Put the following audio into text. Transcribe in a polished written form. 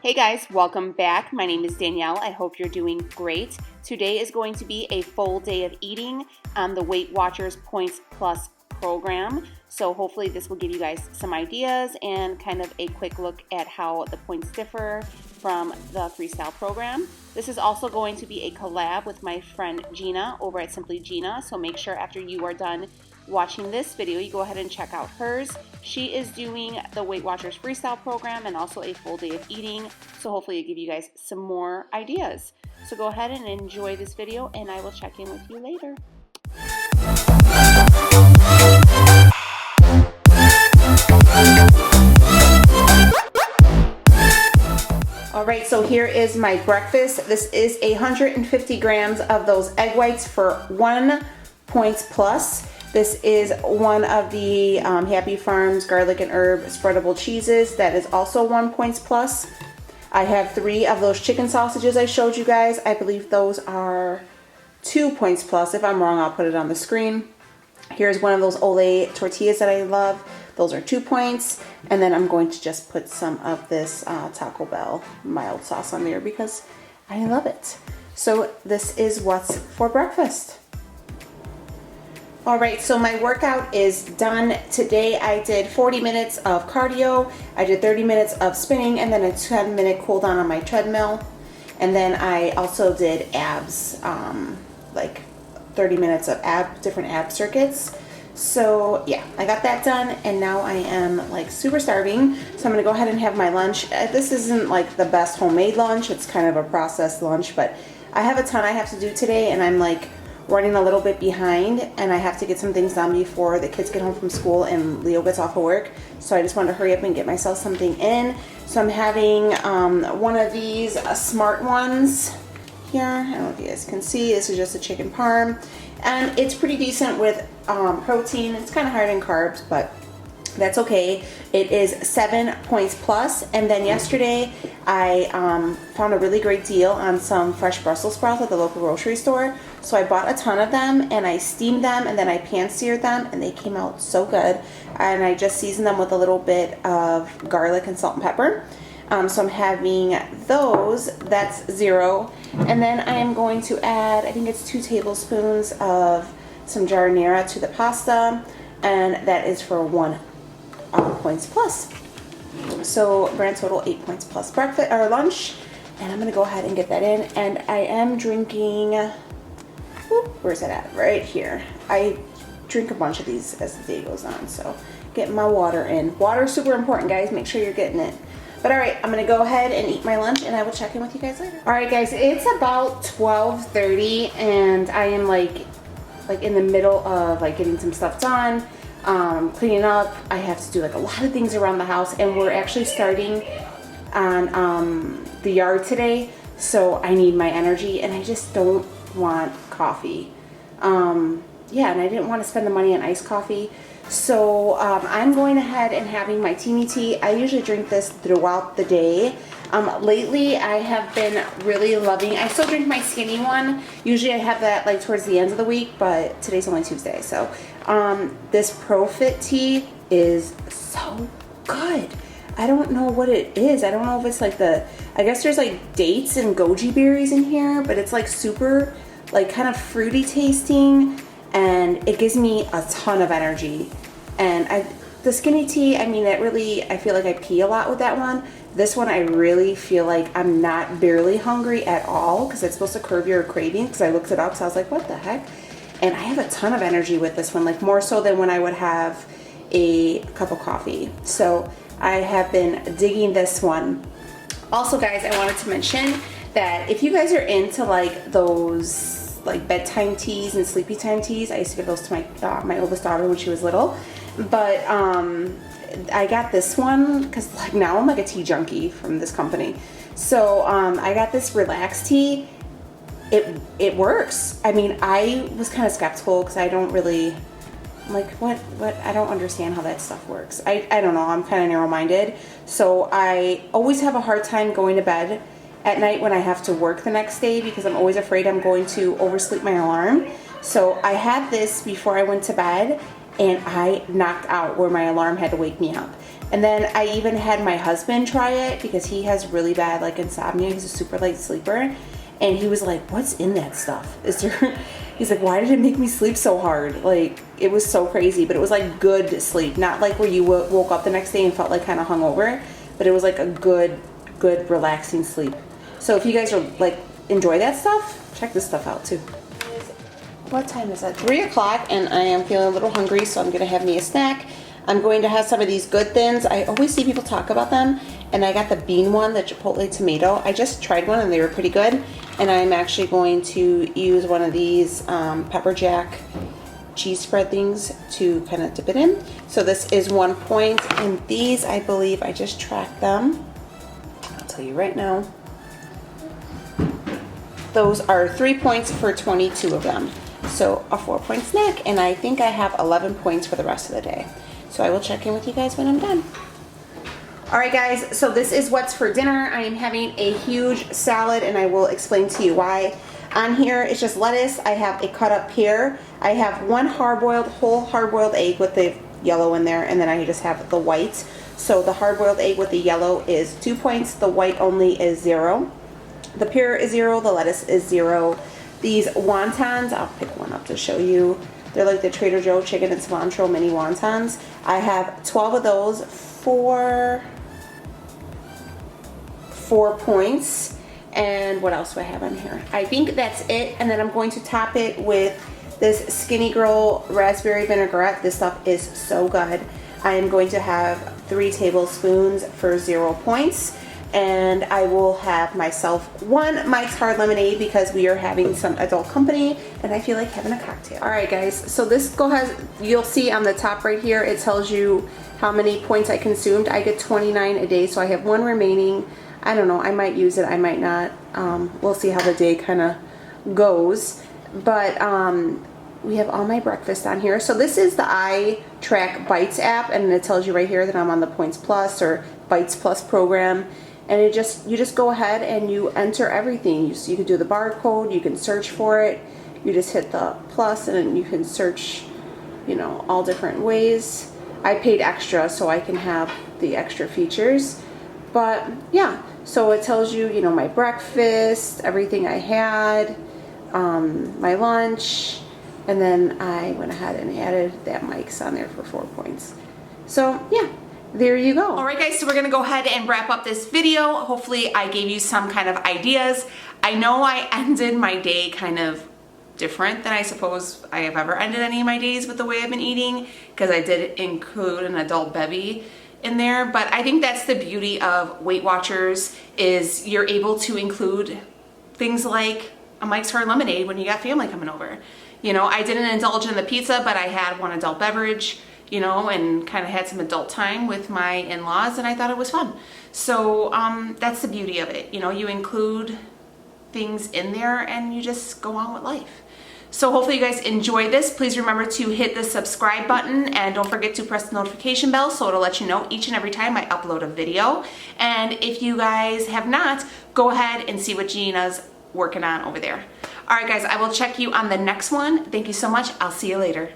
Hey guys, welcome back. My name is Danielle. I hope you're doing great. Today is going to be a full day of eating on the Weight Watchers Points Plus program. So hopefully this will give you guys some ideas and kind of a quick look at how the points differ from the Freestyle program. This is also going to be a collab with my friend Jeanna over at Simply Jeanna. So make sure after you are done watching this video, you go ahead and check out hers. She is doing the Weight Watchers Freestyle program and also a full day of eating. So hopefully it'll give you guys some more ideas. So go ahead and enjoy this video and I will check in with you later. Alright, so here is my breakfast. This is 150 grams of those egg whites for 1 points plus. This is one of the Happy Farms garlic and herb spreadable cheeses. That is also 1 points plus. I have 3 of those chicken sausages I showed you guys. I believe those are 2 points plus. If I'm wrong, I'll put it on the screen. Here's one of those Olay tortillas that I love. Those are 2 points. And then I'm going to just put some of this Taco Bell mild sauce on there because I love it. So this is what's for breakfast. Alright, so my workout is done. Today I did 40 minutes of cardio, I did 30 minutes of spinning, and then a 10-minute cool down on my treadmill. And then I also did abs, like 30 minutes of different ab circuits. So yeah, I got that done and now I am like super starving. So I'm gonna go ahead and have my lunch. This isn't like the best homemade lunch, it's kind of a processed lunch, but I have a ton I have to do today and I'm like running a little bit behind and I have to get some things done before the kids get home from school and Leo gets off of work. So I just wanted to hurry up and get myself something in. So I'm having one of these smart ones here. I don't know if you guys can see. This is just a chicken parm and it's pretty decent with protein. It's kind of hard in carbs, but that's okay. It is 7 points plus. And then yesterday I found a really great deal on some fresh Brussels sprouts at the local grocery store. So I bought a ton of them and I steamed them and then I pan seared them and they came out so good. And I just seasoned them with a little bit of garlic and salt and pepper. So I'm having those. That's 0. And then I am going to add, I think it's 2 tablespoons of some giardiera to the pasta, and that is for 1 points plus. So grand total 8 points plus breakfast or lunch, and I'm gonna go ahead and get that in. And I am drinking, where's it at? Right here. I drink a bunch of these as the day goes on, so getting my water in. Water is super important, guys. Make sure you're getting it. But alright, I'm gonna go ahead and eat my lunch and I will check in with you guys later. Alright guys, it's about 12:30 and I am like in the middle of like getting some stuff done, cleaning up. I have to do like a lot of things around the house and we're actually starting on the yard today, so I need my energy and I just don't want coffee. Yeah, and I didn't want to spend the money on iced coffee. So I'm going ahead and having my TEAMI tea. I usually drink this throughout the day. Lately I have been really loving, I still drink my skinny one. Usually I have that like towards the end of the week, but today's only Tuesday. So this ProFit tea is so good. I don't know what it is. I don't know if it's like I guess there's like dates and goji berries in here, but it's like super like kind of fruity tasting and it gives me a ton of energy. And the skinny tea, I mean, I feel like I pee a lot with that one. This one I really feel like I'm not barely hungry at all because it's supposed to curb your cravings, because I looked it up, so I was like, what the heck? And I have a ton of energy with this one, like more so than when I would have a cup of coffee. So I have been digging this one. Also guys, I wanted to mention that if you guys are into like those like bedtime teas and sleepy time teas, I used to give those to my oldest daughter when she was little, but I got this one because like now I'm like a tea junkie from this company. So I got this relax tea. It works. I mean, I was kind of skeptical because I don't really, I'm like, what I don't understand how that stuff works. I don't know, I'm kind of narrow-minded, so I always have a hard time going to bed at night when I have to work the next day because I'm always afraid I'm going to oversleep my alarm. So I had this before I went to bed and I knocked out where my alarm had to wake me up. And then I even had my husband try it because he has really bad like insomnia. He's a super light sleeper. And he was like, what's in that stuff? Is there, he's like, why did it make me sleep so hard? Like, it was so crazy, but it was like good sleep. Not like where you woke up the next day and felt like kind of hungover, but it was like a good relaxing sleep. So if you guys are like, enjoy that stuff, check this stuff out too. What time is it? 3 o'clock, and I am feeling a little hungry, so I'm gonna have me a snack. I'm going to have some of these Good Thins. I always see people talk about them, and I got the bean one, the chipotle tomato. I just tried one and they were pretty good, and I'm actually going to use one of these pepper jack cheese spread things to kind of dip it in. So this is 1 point, and these, I believe, I just tracked them. I'll tell you right now. Those are 3 points for 22 of them. So a 4-point snack, and I think I have 11 points for the rest of the day. So I will check in with you guys when I'm done. All right, guys, so this is what's for dinner. I am having a huge salad, and I will explain to you why. On here, it's just lettuce. I have a cut up pear. I have one whole hard-boiled egg with the yellow in there, and then I just have the white. So the hard-boiled egg with the yellow is 2 points. The white only is 0. The pear is 0. The lettuce is 0. These wontons, I'll pick one up to show you. They're like the Trader Joe chicken and cilantro mini wontons. I have 12 of those for 4 points. And what else do I have on here? I think that's it. And then I'm going to top it with this Skinny Girl raspberry vinaigrette. This stuff is so good. I am going to have 3 tablespoons for 0 points. And I will have myself 1 Mike's Hard Lemonade because we are having some adult company and I feel like having a cocktail. All right, guys, so this you'll see on the top right here, it tells you how many points I consumed. I get 29 a day, so I have 1 remaining. I don't know, I might use it, I might not. We'll see how the day kind of goes. But we have all my breakfast on here. So this is the ITRACKBITES app, and it tells you right here that I'm on the Points Plus or Bites Plus program. And you just go ahead and you enter everything. You can do the barcode, you can search for it. You just hit the plus and then you can search, you know, all different ways. I paid extra so I can have the extra features. But yeah, so it tells you, you know, my breakfast, everything I had, my lunch, and then I went ahead and added that Mike's on there for 4 points. So yeah. There you go. All right, guys, so we're gonna go ahead and wrap up this video. Hopefully I gave you some kind of ideas. I know I ended my day kind of different than I suppose I have ever ended any of my days with the way I've been eating, because I did include an adult bevy in there. But I think that's the beauty of Weight Watchers, is you're able to include things like a Mike's Hard Lemonade when you got family coming over. You know, I didn't indulge in the pizza, but I had 1 adult beverage, you know, and kind of had some adult time with my in-laws, and I thought it was fun. So that's the beauty of it. You know, you include things in there and you just go on with life. So hopefully you guys enjoy this. Please remember to hit the subscribe button, and don't forget to press the notification bell so it'll let you know each and every time I upload a video. And if you guys have not, go ahead and see what Gina's working on over there. All right, guys, I will check you on the next one. Thank you so much. I'll see you later.